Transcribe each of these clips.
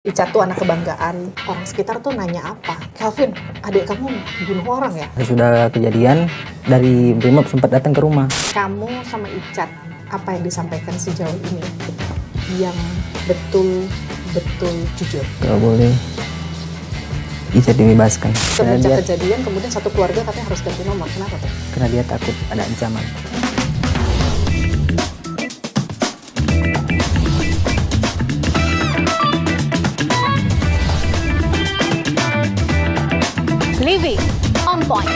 Ica tuh anak kebanggaan, orang sekitar tuh nanya apa? Kelvin, adik kamu bunuh orang ya? Sesudah kejadian, dari Brimob sempat datang ke rumah. Kamu sama Icat, apa yang disampaikan sejauh ini yang betul-betul jujur? Gak boleh bisa dibebaskan. Semenjak kejadian, kemudian satu keluarga katanya harus ganti nomor. Kenapa tuh? Karena dia takut ada ancaman. Living on Point.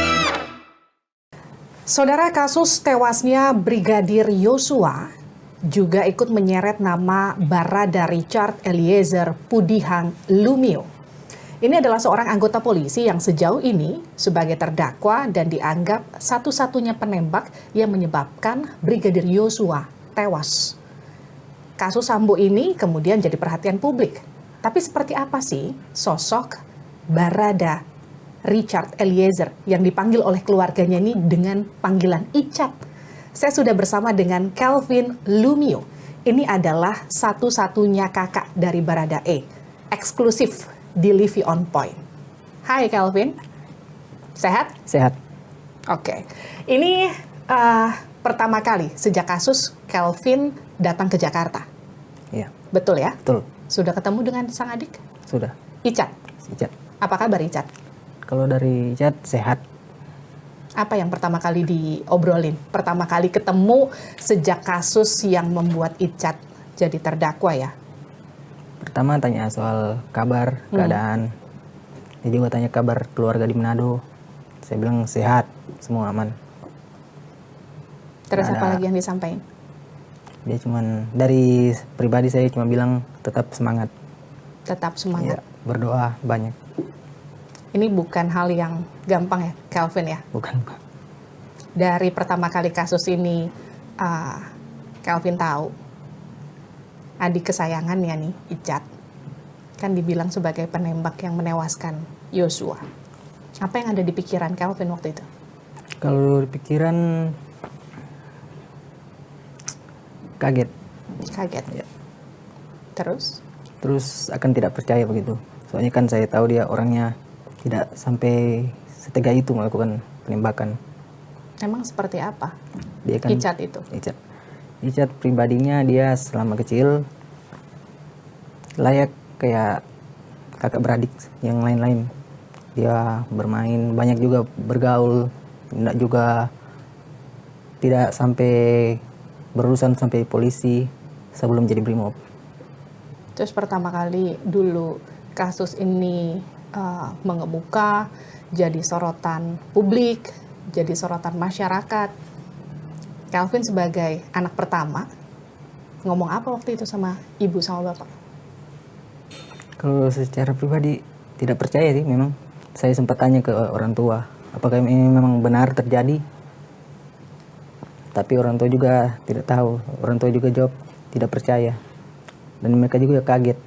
Saudara, kasus tewasnya Brigadir Yosua juga ikut menyeret nama Barada Richard Eliezer Pudihang Lumiu. Ini adalah seorang anggota polisi yang sejauh ini sebagai terdakwa dan dianggap satu-satunya penembak yang menyebabkan Brigadir Yosua tewas. Kasus Sambo ini kemudian jadi perhatian publik. Tapi seperti apa sih sosok Barada Richard Eliezer yang dipanggil oleh keluarganya ini dengan panggilan Icat? Saya sudah bersama dengan Kelvin Lumiu. Ini adalah satu-satunya kakak dari Barada E. Eksklusif di Living on Point. Hai Kelvin, sehat? Sehat. Oke, ini pertama kali sejak kasus Kelvin datang ke Jakarta. Iya. Betul ya? Betul. Sudah ketemu dengan sang adik? Sudah. Icat. Icat. Apa kabar Icat? Kalau dari Icat sehat. Apa yang pertama kali diobrolin? Pertama kali ketemu sejak kasus yang membuat Icat jadi terdakwa ya? Pertama tanya soal kabar, keadaan. Dia juga tanya kabar keluarga di Manado. Saya bilang sehat, semua aman. Terus Nggak apa ada. lagi yang disampaikan? Dia cuman, dari pribadi saya cuma bilang tetap semangat. Tetap semangat. Ya, berdoa banyak. Ini bukan hal yang gampang ya, Kelvin ya? Bukan. Dari pertama kali kasus ini, Kelvin tahu adik kesayangannya nih, Icat, kan dibilang sebagai penembak yang menewaskan Yosua. Apa yang ada di pikiran Kelvin waktu itu? Kalau di pikiran kaget. Kaget. Ya. Terus Akan tidak percaya begitu. Soalnya kan saya tahu dia orangnya tidak sampai setega itu melakukan penembakan. emang seperti apa Dia kan Icat itu? Icat pribadinya dia selama kecil layak kayak kakak beradik yang lain-lain. Dia bermain, banyak juga bergaul, tidak sampai berurusan sampai polisi sebelum jadi Brimob. Terus pertama kali dulu kasus ini mengemuka, jadi sorotan publik, jadi sorotan masyarakat. Kelvin sebagai anak pertama, ngomong apa waktu itu sama ibu sama bapak? Kalau secara pribadi tidak percaya sih memang. Saya sempat tanya ke orang tua, apakah ini memang benar terjadi? Tapi orang tua juga tidak tahu. Orang tua juga jawab tidak percaya. Dan mereka juga kaget.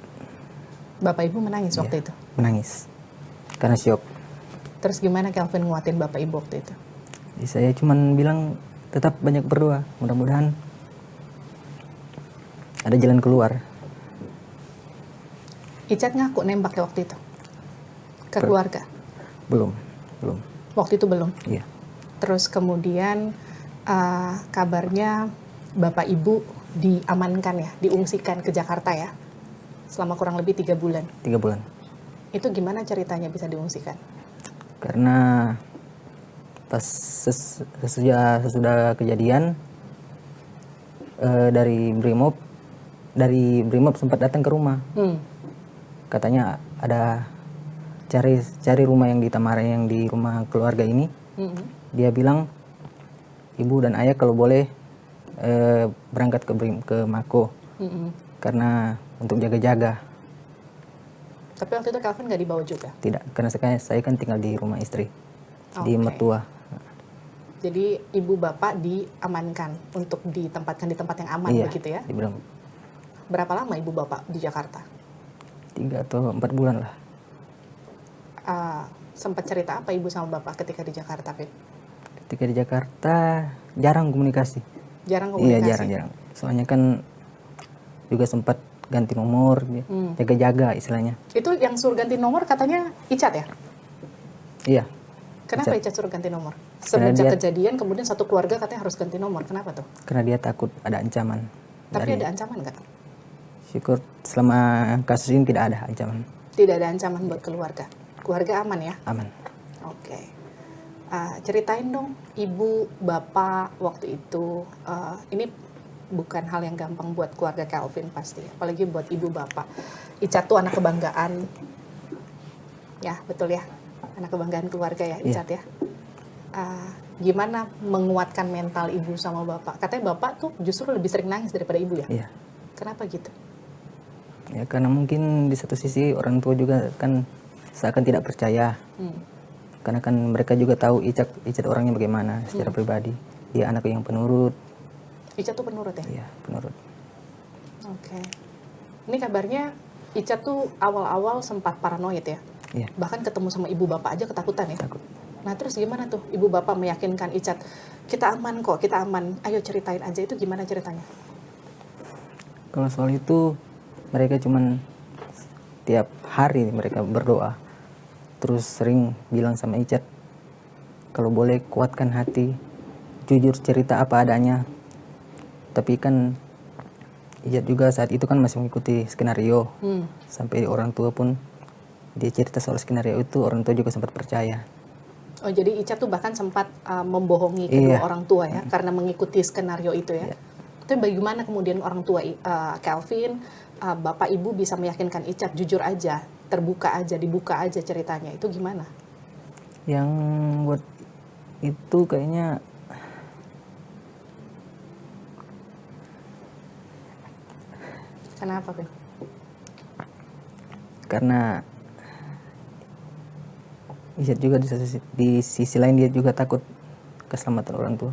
Bapak ibu menangis waktu itu? Menangis. Karena syok. Terus gimana Kelvin nguatin bapak ibu waktu itu? Jadi saya cuman bilang tetap banyak berdoa. Mudah-mudahan ada jalan keluar. Icat ngaku nembak ya waktu itu? Ke keluarga? Belum. Waktu itu belum? Iya. Terus kemudian kabarnya bapak ibu diamankan ya, diungsikan ke Jakarta ya, selama kurang lebih 3 bulan. 3 bulan. Itu gimana ceritanya bisa diungsikan? Karena pas sesudah kejadian dari Brimob sempat datang ke rumah. Katanya ada cari rumah yang di Tamara, yang di rumah keluarga ini. Dia bilang ibu dan ayah kalau boleh berangkat ke Mako karena untuk jaga-jaga. Tapi waktu itu Kelvin nggak dibawa juga? Tidak, karena saya kan tinggal di rumah istri, di Oke. mertua. Jadi ibu bapak diamankan untuk ditempatkan di tempat yang aman Iya, begitu ya? di Brimob. Berapa lama ibu bapak di Jakarta? 3 atau 4 bulan lah. Sempat cerita apa ibu sama bapak ketika di Jakarta, Fit? Ketika di Jakarta jarang komunikasi. Jarang Iya, komunikasi? jarang. Soalnya kan juga sempat ganti nomor, jaga-jaga istilahnya. Itu yang suruh ganti nomor katanya Icat ya? Iya, Kenapa Icat. Icat suruh ganti nomor? Karena Semenjak dia- kejadian kemudian satu keluarga katanya harus ganti nomor. Kenapa tuh? karena dia takut ada ancaman. Tapi ada ancaman nggak? Syukur selama kasus ini tidak ada ancaman, Tidak ada ancaman buat keluarga. Keluarga aman ya? aman. Oke. Ceritain dong, ibu, bapak waktu itu. Ini bukan hal yang gampang buat keluarga Calvin pasti, apalagi buat ibu bapak. Icat tuh anak kebanggaan. Ya, betul ya. Anak kebanggaan keluarga ya, Icat ya. Gimana menguatkan mental ibu sama bapak? Katanya bapak tuh justru lebih sering nangis daripada ibu ya? Iya. Kenapa gitu? Ya karena mungkin di satu sisi orang tua juga kan seakan tidak percaya. Karena kan mereka juga tahu Icat orangnya bagaimana secara pribadi. Dia anak yang penurut. Icat tuh penurut ya? Iya, penurut. Oke. Ini kabarnya Icat tuh awal-awal sempat paranoid ya? Iya, Bahkan ketemu sama ibu bapak aja ketakutan ya? takut. Nah terus gimana tuh ibu bapak meyakinkan Icat, kita aman kok, kita aman, ayo ceritain aja, itu gimana ceritanya? Kalau soal itu mereka cuman tiap hari mereka berdoa. Terus sering bilang sama Icat, kalau boleh kuatkan hati, jujur cerita apa adanya. Tapi kan Icat juga saat itu kan masih mengikuti skenario. Sampai orang tua pun dia cerita soal skenario itu, orang tua juga sempat percaya. Oh jadi Icat tuh bahkan sempat membohongi kedua Iya. orang tua ya, karena mengikuti skenario itu ya. Iya. Tapi bagaimana kemudian orang tua Calvin, bapak ibu bisa meyakinkan Icat jujur aja, terbuka aja, dibuka aja ceritanya, itu gimana? Yang buat itu kayaknya Kenapa, Vin? karena Icat juga di sisi lain dia juga takut keselamatan orang tua.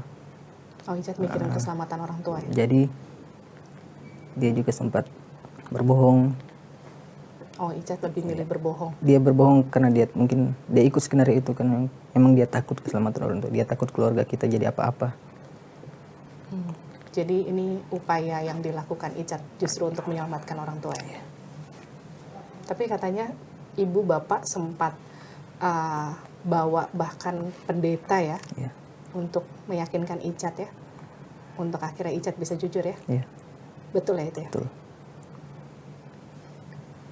Oh Icat mikirin keselamatan orang tua ya? Jadi dia juga sempat berbohong. Oh Icat lebih milih berbohong. Dia berbohong karena dia mungkin dia ikut skenario itu karena emang dia takut keselamatan orang tua. Dia takut keluarga kita jadi apa-apa. Jadi ini upaya yang dilakukan Icat justru untuk menyelamatkan orang tua ya? Tapi katanya ibu bapak sempat bawa bahkan pendeta ya Iya. untuk meyakinkan Icat ya, untuk akhirnya Icat bisa jujur ya. Iya, Betul ya itu ya? betul.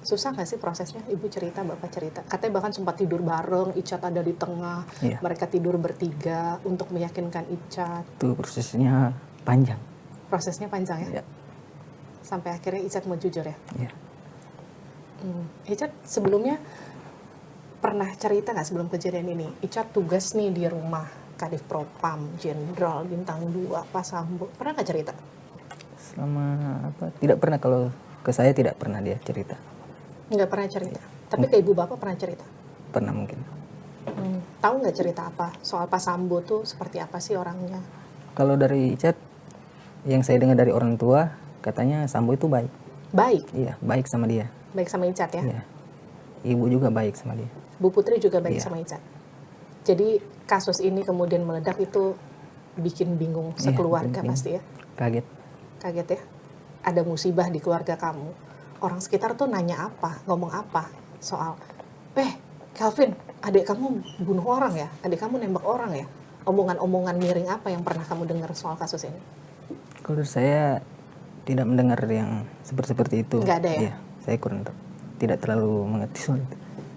Susah nggak sih prosesnya? Ibu cerita, bapak cerita. Katanya bahkan sempat tidur bareng, Icat ada di tengah, Iya. mereka tidur bertiga untuk meyakinkan Icat. Itu prosesnya panjang. Prosesnya panjang ya? Iya. Sampai akhirnya Icat mau jujur ya? Iya. Icat sebelumnya pernah cerita nggak sebelum kejadian ini? Icat tugas nih di rumah Kadif Propam, Jenderal Bintang 2, Pak Sambo. Pernah nggak cerita? Selama apa? Tidak pernah, kalau ke saya tidak pernah dia cerita. Nggak pernah cerita. Tapi ke ibu bapak pernah cerita? Pernah mungkin. Tahu nggak cerita apa? Soal Pak Sambo tuh seperti apa sih orangnya? Kalau dari Icat yang saya dengar dari orang tua katanya Sambo itu baik. Baik, Iya, baik sama dia. baik sama Icat ya? Iya. Ibu juga baik sama dia. Bu Putri juga baik Iya. sama Icat. Jadi kasus ini kemudian meledak itu bikin bingung Iya, sekeluarga bikin bingung. pasti ya? Kaget. Kaget ya? Ada musibah di keluarga kamu. Orang sekitar tuh nanya apa, ngomong apa soal, Calvin, adik kamu bunuh orang ya? Adik kamu nembak orang ya? Omongan-omongan miring apa yang pernah kamu dengar soal kasus ini? Kalau dari saya tidak mendengar yang seperti itu. Nggak ada ya? Iya, saya kurang tidak terlalu mengerti soal itu.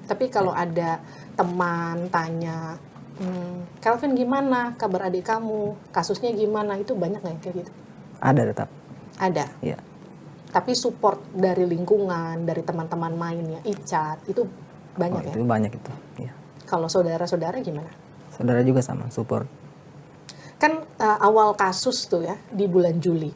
Tapi kalau ada teman tanya, Calvin gimana kabar adik kamu? Kasusnya gimana? Itu banyak nggak yang kayak gitu? Ada tetap. Ada. Iya. Tapi support dari lingkungan, dari teman-teman mainnya, Icat, itu banyak ya? Itu banyak itu. Iya. Kalau saudara-saudara gimana? Saudara juga sama, support. Kan awal kasus tuh ya, di bulan Juli.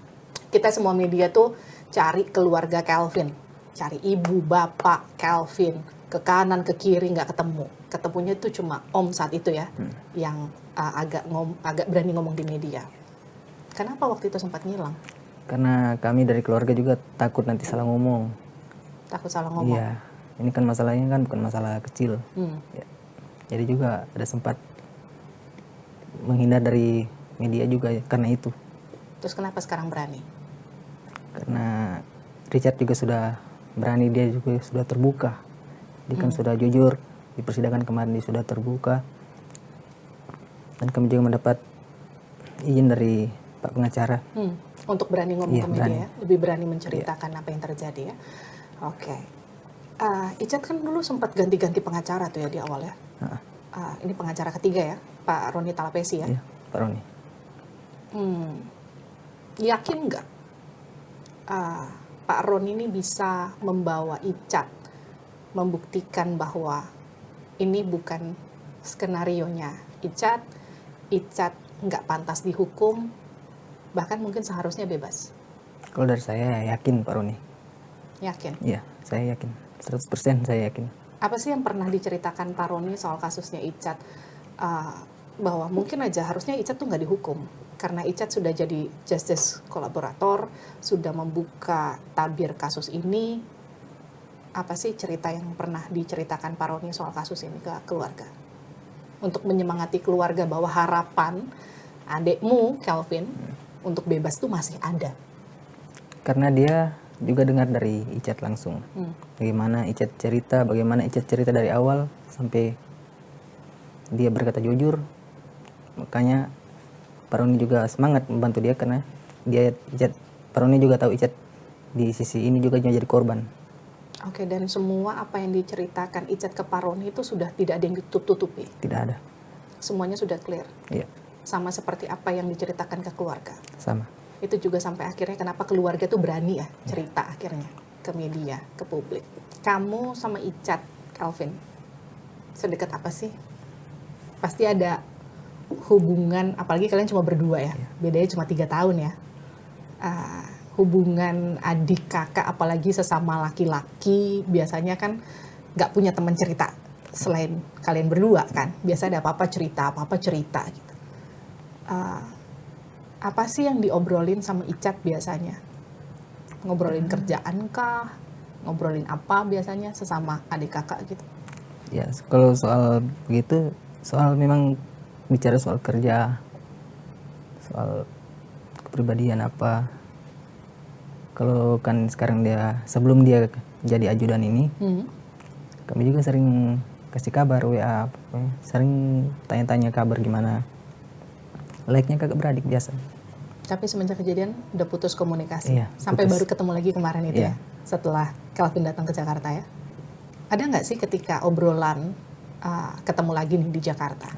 Kita semua media tuh cari keluarga Calvin. Cari ibu, bapak, Calvin. Ke kanan, ke kiri, nggak ketemu. Ketemunya tuh cuma Om saat itu ya, yang agak berani ngomong di media. Kenapa waktu itu sempat ngilang? Karena kami dari keluarga juga takut nanti salah ngomong. Takut salah ngomong? Iya. Ini kan masalahnya kan bukan masalah kecil. Ya. Jadi juga ada sempat menghindar dari media juga ya, karena itu. Terus kenapa sekarang berani? Karena Richard juga sudah berani, dia juga sudah terbuka. Dia kan sudah jujur, di persidangan kemarin dia sudah terbuka. Dan kami juga mendapat izin dari Pak pengacara. Untuk berani ngomong Iya, ke media, berani. ya? Lebih berani menceritakan apa yang terjadi ya. Oke. Icat kan dulu sempat ganti-ganti pengacara tuh ya di awal ya. Ini pengacara ketiga ya, Pak Roni Talapesi ya. Iya, Pak Roni. Yakin nggak Pak Roni ini bisa membawa Icat, membuktikan bahwa ini bukan skenarionya Icat nggak pantas dihukum, bahkan mungkin seharusnya bebas? Kalau dari saya yakin Pak Roni. Yakin? Iya, saya yakin. 100% saya yakin. Apa sih yang pernah diceritakan Pak Roni soal kasusnya Icat? Bahwa mungkin aja harusnya Icat tuh nggak dihukum. Karena Icat sudah jadi justice kolaborator, sudah membuka tabir kasus ini. Apa sih cerita yang pernah diceritakan Pak Roni soal kasus ini ke keluarga? Untuk menyemangati keluarga bahwa harapan adikmu, Kelvin, untuk bebas tuh masih ada. Karena dia juga dengar dari Icat langsung. Bagaimana Icat cerita dari awal sampai dia berkata jujur. Makanya Pak Roni juga semangat membantu dia karena Pak Roni juga tahu Icat di sisi ini juga jadi korban. Oke, dan semua apa yang diceritakan Icat ke Pak Roni itu sudah tidak ada yang ditutup-tutupi. Tidak ada. Semuanya sudah clear. Iya, Sama seperti apa yang diceritakan ke keluarga. sama. Itu juga sampai akhirnya kenapa keluarga tuh berani ya cerita akhirnya ke media, ke publik. Kamu sama Icat, Kelvin, sedekat apa sih? Pasti ada hubungan, apalagi kalian cuma berdua ya, bedanya cuma 3 tahun ya. Hubungan adik kakak, apalagi sesama laki-laki, biasanya kan nggak punya teman cerita selain kalian berdua kan. Biasa ada apa-apa cerita gitu. Apa sih yang diobrolin sama Icat biasanya? Ngobrolin kerjaan kah? Ngobrolin apa biasanya sesama adik kakak gitu? Ya, kalau soal begitu, soal memang bicara soal kerja, soal kepribadian apa. Kalau kan sekarang sebelum dia jadi ajudan ini, kami juga sering kasih kabar WA, pokoknya sering tanya-tanya kabar gimana. Like-nya kakak beradik biasa. Tapi semenjak kejadian udah putus komunikasi. Iya, Sampai putus. baru ketemu lagi kemarin itu Iya. ya. Setelah Kelvin datang ke Jakarta ya. Ada nggak sih ketika obrolan ketemu lagi nih di Jakarta?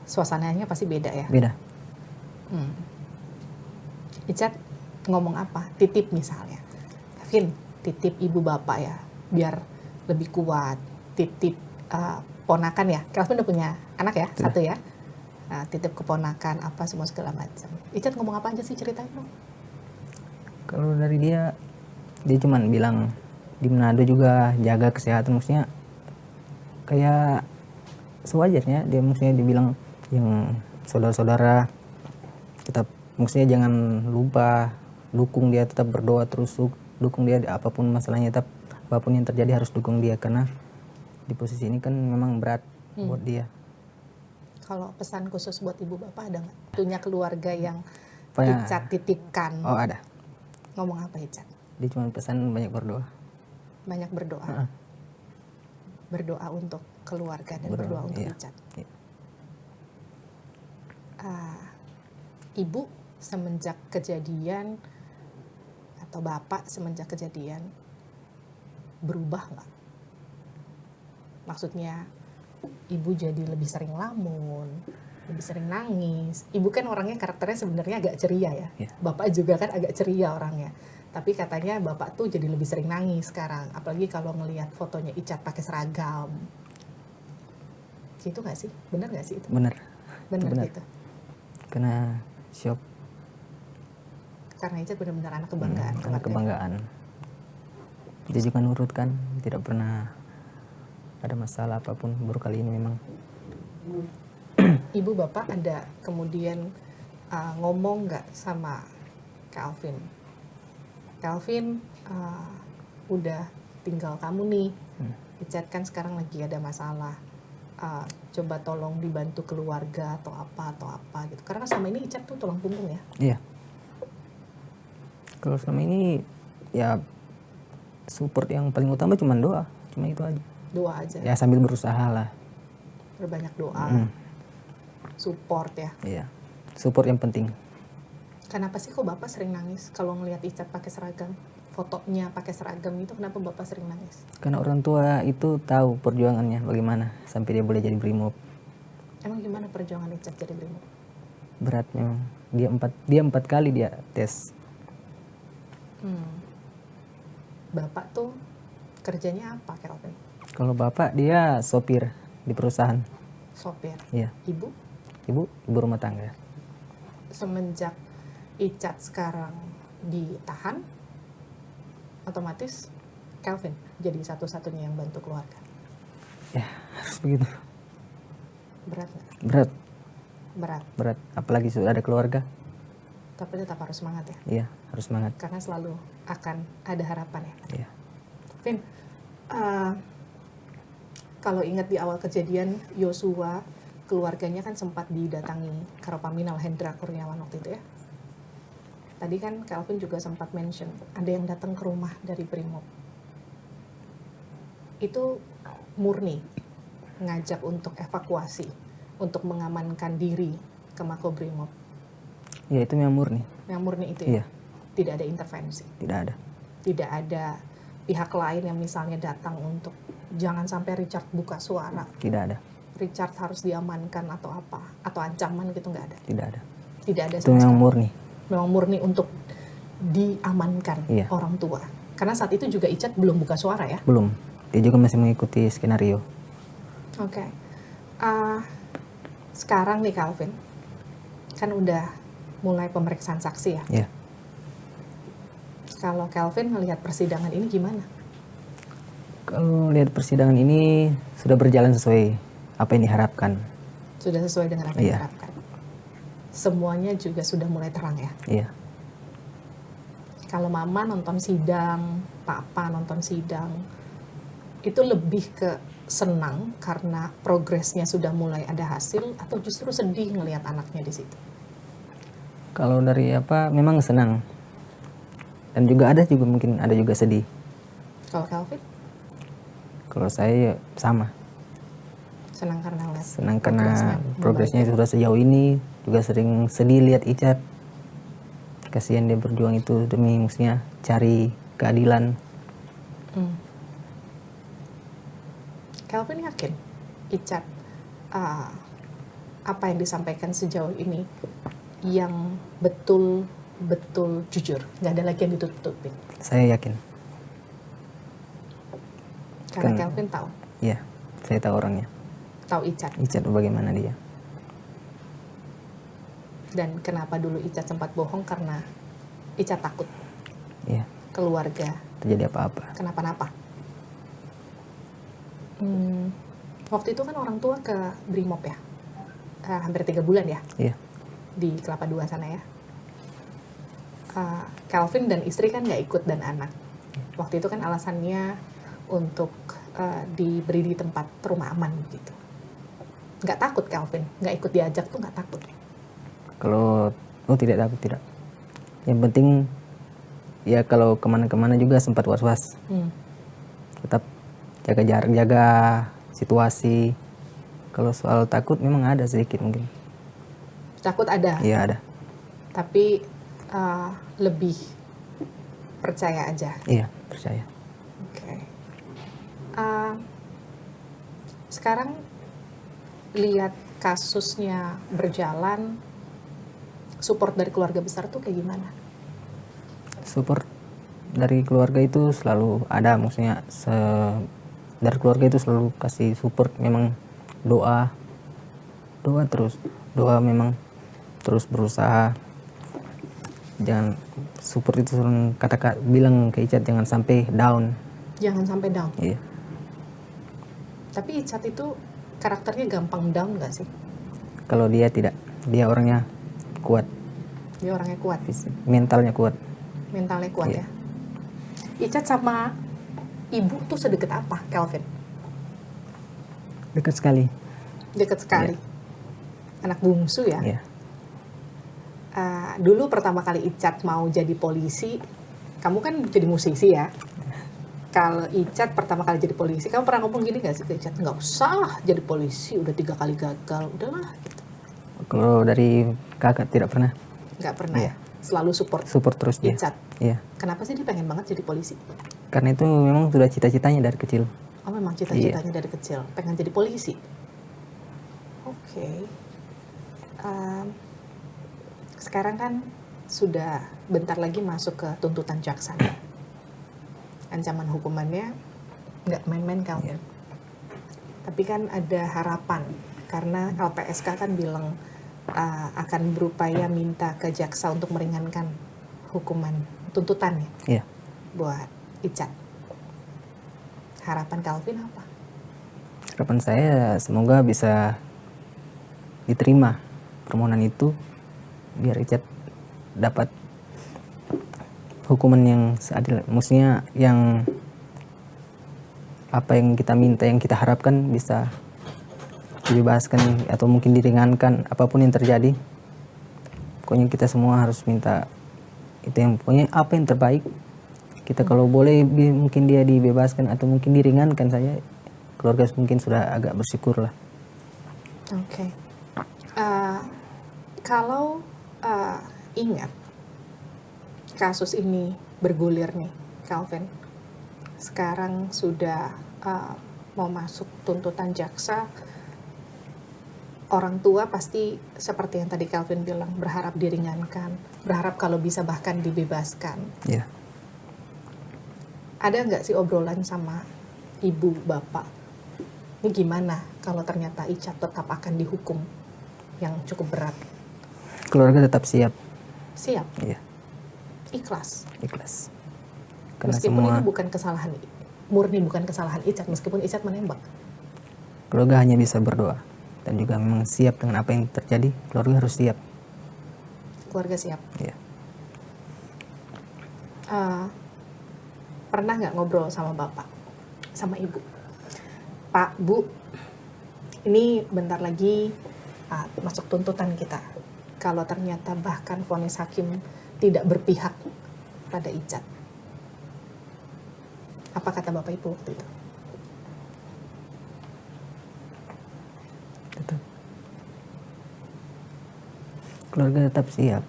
Suasananya pasti beda ya. Beda. Icat ngomong apa? Titip misalnya. Kelvin, titip ibu bapak ya. Biar lebih kuat. Titip ponakan ya. Kelvin udah punya anak ya? Sudah. Satu ya. Titip keponakan apa semua segala macam. Icat ngomong apa aja sih ceritain dong? Kalau dari dia cuman bilang di Manado juga jaga kesehatan, maksudnya kayak sewajarnya dia, maksudnya dibilang yang saudara-saudara tetap, maksudnya jangan lupa dukung dia, tetap berdoa terus, dukung dia apapun masalahnya, tetap apapun yang terjadi harus dukung dia karena di posisi ini kan memang berat buat dia. Kalau pesan khusus buat ibu bapak ada nggak? Punya keluarga yang Apa ya? Icat titipkan. Oh, ada. Ngomong apa Icat? Dia cuma pesan banyak berdoa. Banyak berdoa. Berdoa untuk keluarga dan berdoa untuk iya. Icat. Iya. Ibu semenjak kejadian atau bapak semenjak kejadian berubah nggak? Maksudnya ibu jadi lebih sering lamun, lebih sering nangis. Ibu kan orangnya karakternya sebenarnya agak ceria ya. Iya. Bapak juga kan agak ceria orangnya. Tapi katanya bapak tuh jadi lebih sering nangis sekarang. Apalagi kalau ngelihat fotonya Icat pakai seragam. Gitu nggak sih? Bener nggak sih itu? Bener. Bener Bener. gitu. Karena shock, Karena Icat benar-benar anak kebanggaan. karena keluarga. kebanggaan. Dia juga nurut kan, tidak pernah ada masalah apapun. Baru kali ini memang. Ibu bapak ada kemudian ngomong nggak sama Kelvin? Kelvin, udah tinggal kamu nih. Icat kan sekarang lagi ada masalah. Coba tolong dibantu keluarga atau apa gitu. Karena selama ini Icat tuh tulang punggung ya. Iya. Kalau selama ini ya Support yang paling utama cuma doa, cuma itu aja. Doa aja. Ya sambil berusaha lah. Berbanyak doa. Support ya. Iya. Support yang penting. Kenapa sih kok Bapak sering nangis kalau ngelihat Icat pakai seragam? Fotonya pakai seragam itu kenapa Bapak sering nangis? Karena orang tua itu tahu perjuangannya bagaimana sampai dia boleh jadi Brimob. Emang gimana perjuangan Icat jadi Brimob? Berat memang. Dia empat kali dia tes. Bapak tuh kerjanya apa, Kelvin? Kalau bapak dia sopir di perusahaan. Sopir. Iya. Ibu? Ibu rumah tangga. Semenjak Icat sekarang ditahan, otomatis Kelvin jadi satu-satunya yang bantu keluarga. Ya harus begitu. Berat nggak? Berat. Apalagi sudah ada keluarga. Tapi tetap harus semangat ya. Iya harus semangat. Karena selalu akan ada harapan ya. Iya. Vin, kalau ingat di awal kejadian Yosua, keluarganya kan sempat didatangi Karopaminal Hendra Kurniawan waktu itu ya. Tadi kan Kelvin juga sempat mention, ada yang datang ke rumah dari Brimob. Itu murni ngajak untuk evakuasi, untuk mengamankan diri ke Makobrimob. Ya itu memang murni. Yang murni itu ya? Iya. Tidak ada intervensi? Tidak ada. Tidak ada pihak lain yang misalnya datang untuk jangan sampai Richard buka suara. Tidak ada. Richard harus diamankan atau apa? Atau ancaman gitu nggak ada? Tidak ada. Tidak ada Itu sama memang sekali. murni. Memang murni untuk diamankan Iya. orang tua. Karena saat itu juga Icat belum buka suara ya? Belum. Dia juga masih mengikuti skenario. Oke. Sekarang nih Kelvin, kan udah mulai pemeriksaan saksi ya? Iya. Kalau Kelvin melihat persidangan ini gimana? Kalau lihat persidangan ini sudah berjalan sesuai apa yang diharapkan. Sudah sesuai dengan apa yang Iya. diharapkan? Semuanya juga sudah mulai terang ya? Iya. Kalau mama nonton sidang, papa nonton sidang, itu lebih ke senang karena progresnya sudah mulai ada hasil atau justru sedih ngelihat anaknya di situ? Kalau dari apa memang senang. Dan juga mungkin ada juga sedih. Kalau Kelvin? Kalau saya sama. Senang karena lihat Senang karena progresnya sudah sejauh ini. Juga sering sedih lihat Icat. Kasihan dia berjuang itu demi maksudnya cari keadilan. Kelvin yakin Icat apa yang disampaikan sejauh ini yang betul-betul jujur, nggak ada lagi yang ditutup-tutupin. Saya yakin. Karena Kelvin tahu Iya, saya tahu orangnya. Icat. Icat bagaimana dia. Dan kenapa dulu Icat sempat bohong karena Icat takut Iya, keluarga terjadi apa-apa. kenapa-napa. Waktu itu kan orang tua ke Brimob ya, hampir 3 bulan ya, Iya, di Kelapa II sana ya. Kelvin dan istri kan nggak ikut dan anak. Waktu itu kan alasannya untuk diberi di tempat rumah aman gitu. Nggak takut Kelvin, nggak ikut diajak tuh nggak takut. kalau tidak takut tidak. Yang penting ya kalau kemana-kemana juga sempat was-was. Tetap jaga jarak, jaga situasi. Kalau soal takut memang ada sedikit mungkin. Takut ada, Iya ada. tapi lebih percaya aja. Iya percaya. Oke. Sekarang lihat kasusnya berjalan, support dari keluarga besar tuh kayak gimana? Support dari keluarga itu selalu ada, maksudnya dari keluarga itu selalu kasih support, memang doa terus, doa memang terus berusaha. Jangan support itu selalu bilang ke Icat jangan sampai down. Jangan sampai down. Iya. Tapi Icat itu karakternya gampang down nggak sih? Kalau dia tidak, dia orangnya kuat, Dia orangnya kuat, mentalnya kuat. mentalnya kuat Iya. ya. Icat sama ibu tuh sedekat apa, Kelvin? Dekat sekali. Dekat sekali. Anak bungsu ya. Iya. Dulu pertama kali Icat mau jadi polisi, kamu kan jadi musisi ya. kalau Icat pertama kali jadi polisi, kamu pernah ngomong gini gak sih ke Icat? Nggak usah jadi polisi, udah 3 kali gagal, udahlah gitu. Kalau dari kakak tidak pernah. Nggak pernah Iya. ya? Selalu support Support terus dia. Icat. Iya. Kenapa sih dia pengen banget jadi polisi? Karena itu memang sudah cita-citanya dari kecil. Oh memang cita-citanya dari kecil, pengen jadi polisi. Oke. Sekarang kan sudah bentar lagi masuk ke tuntutan jaksa. Ancaman hukumannya nggak main-main kamu. Iya. Tapi kan ada harapan karena LPSK kan bilang akan berupaya minta ke jaksa untuk meringankan hukuman tuntutannya Iya. buat Icat. Harapan Calvin apa? Harapan saya semoga bisa diterima permohonan itu biar Icat dapat hukuman yang seadil. Maksudnya yang apa yang kita minta, yang kita harapkan bisa dibebaskan atau mungkin diringankan apapun yang terjadi. Pokoknya kita semua harus minta itu yang pokoknya apa yang terbaik. Kita kalau boleh mungkin dia dibebaskan atau mungkin diringankan saja, keluarga mungkin sudah agak bersyukur lah. Oke. Kalau ingat kasus ini bergulir nih, Calvin. Sekarang sudah mau masuk tuntutan jaksa. Orang tua pasti seperti yang tadi Calvin bilang, berharap diringankan, berharap kalau bisa bahkan dibebaskan. Ya, Ada nggak sih obrolan sama ibu, bapak? Ini gimana kalau ternyata Icat tetap akan dihukum yang cukup berat? keluarga tetap siap. Siap, Iya, ikhlas. ikhlas. Karena Meskipun semua ini bukan kesalahan, murni bukan kesalahan Icat, meskipun Icat menembak. keluarga hanya bisa berdoa dan juga memang siap dengan apa yang terjadi. Keluarga harus siap. Keluarga siap. Iya. Pernah nggak ngobrol sama bapak, sama ibu? Pak, Bu, ini bentar lagi masuk tuntutan kita. Kalau ternyata bahkan vonis hakim tidak berpihak pada Icat. Apa kata bapak ibu waktu itu? Tetap. Keluarga tetap siap.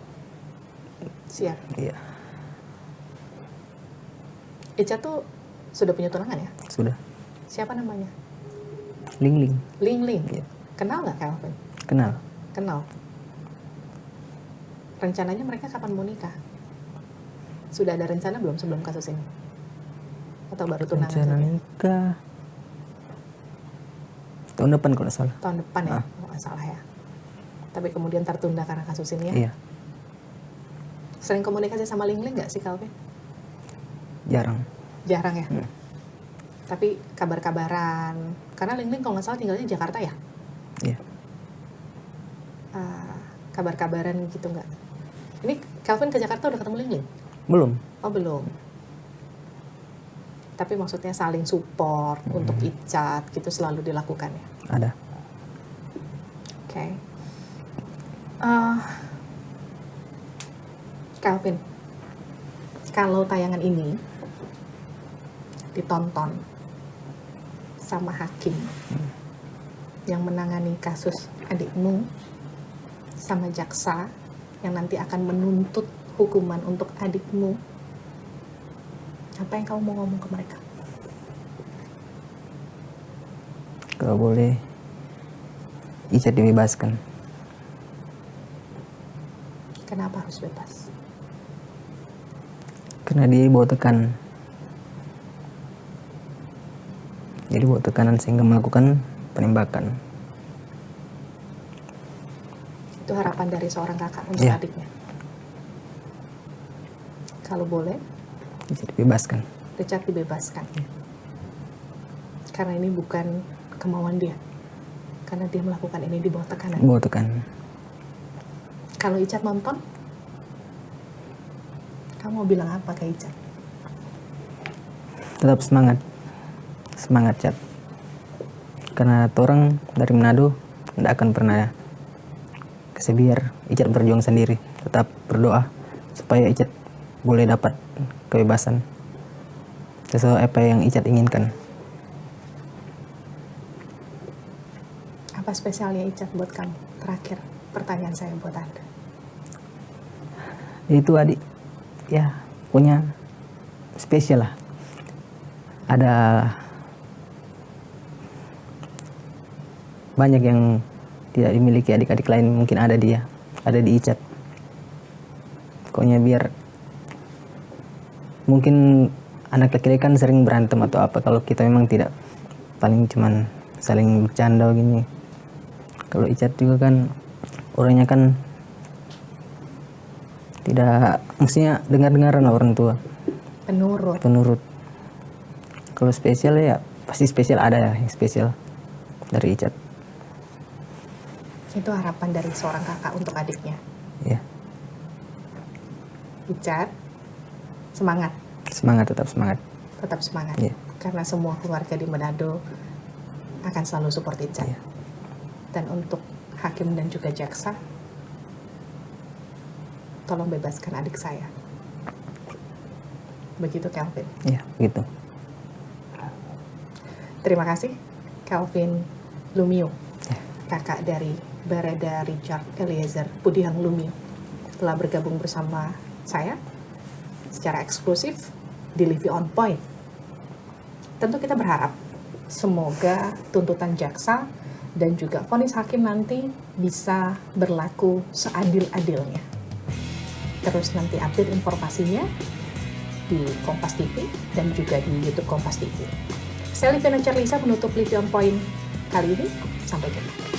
Siap. Iya, Icat tuh sudah punya tunangan ya? sudah. Siapa namanya? Ling. Ling Ling. Iya. Kenal nggak Calvin? Kenal. Kenal. Rencananya mereka kapan mau nikah? Sudah ada rencana belum sebelum kasus ini? Atau baru tunangan Rencana saja? nikah tahun depan kalau nggak salah. Tahun depan ya, kalau nggak salah ya. Tapi kemudian tertunda karena kasus ini ya. Iya, Sering komunikasi sama Ling Ling nggak sih Calvin? jarang. Jarang ya. Tapi kabar-kabaran. Karena Ling Ling kalau nggak salah tinggalnya di Jakarta ya. Iya. Kabar-kabaran gitu nggak? Ini Calvin ke Jakarta udah ketemu Ling Ling? Belum. Oh belum. Tapi maksudnya saling support untuk Icat gitu selalu dilakukan ya. Ada. Oke. Calvin, kalau tayangan ini ditonton sama hakim yang menangani kasus adikmu sama jaksa yang nanti akan menuntut hukuman untuk adikmu, apa yang kamu mau ngomong ke mereka? Kalau boleh Icat dibebaskan. Kenapa harus bebas? Karena dia bawa tekan. Jadi bawa tekanan sehingga melakukan penembakan. Itu harapan dari seorang kakak untuk Iya. adiknya. Kalau boleh, Bisa dibebaskan. Richard dibebaskan. Karena ini bukan kemauan dia. Karena dia melakukan ini di bawah tekanan. Bawa tekanan. Kalau Icat nonton, kamu mau bilang apa ke Icat? Tetap semangat. Semangat, Cat. Karena orang dari Manado tidak akan pernah kesebiar Icat berjuang sendiri. Tetap berdoa supaya Icat boleh dapat kebebasan. sesuai apa yang Icat inginkan. Apa spesialnya Icat buat kamu? Terakhir, pertanyaan saya buat Anda. Itu adik, ya punya spesial lah. Ada banyak yang tidak dimiliki adik-adik lain, mungkin ada dia, ada di Icat. Pokoknya biar mungkin anak laki-laki kan sering berantem atau apa, kalau kita memang tidak, paling cuman saling bercanda gini. Kalau Icat juga kan orangnya kan tidak, maksudnya dengar-dengaran orang tua, penurut. Kalau spesial ya pasti spesial, ada ya yang spesial dari Icat. Itu harapan dari seorang kakak untuk adiknya. Ya, Icat, semangat. semangat, tetap semangat. Tetap semangat. Iya. Karena semua keluarga di Manado akan selalu support Icat. Iya. Dan untuk hakim dan juga jaksa, tolong bebaskan adik saya. Begitu Kelvin. Ya, begitu. Terima kasih Kelvin Lumio, Ya. kakak dari Barada Richard Eliezer Pudihang Lumio, telah bergabung bersama saya secara eksklusif di Living On Point. Tentu kita berharap semoga tuntutan jaksa dan juga vonis hakim nanti bisa berlaku seadil-adilnya. Terus nanti update informasinya di Kompas TV dan juga di YouTube Kompas TV. Saya Liviana Charlisa menutup Living On Point kali ini. Sampai jumpa.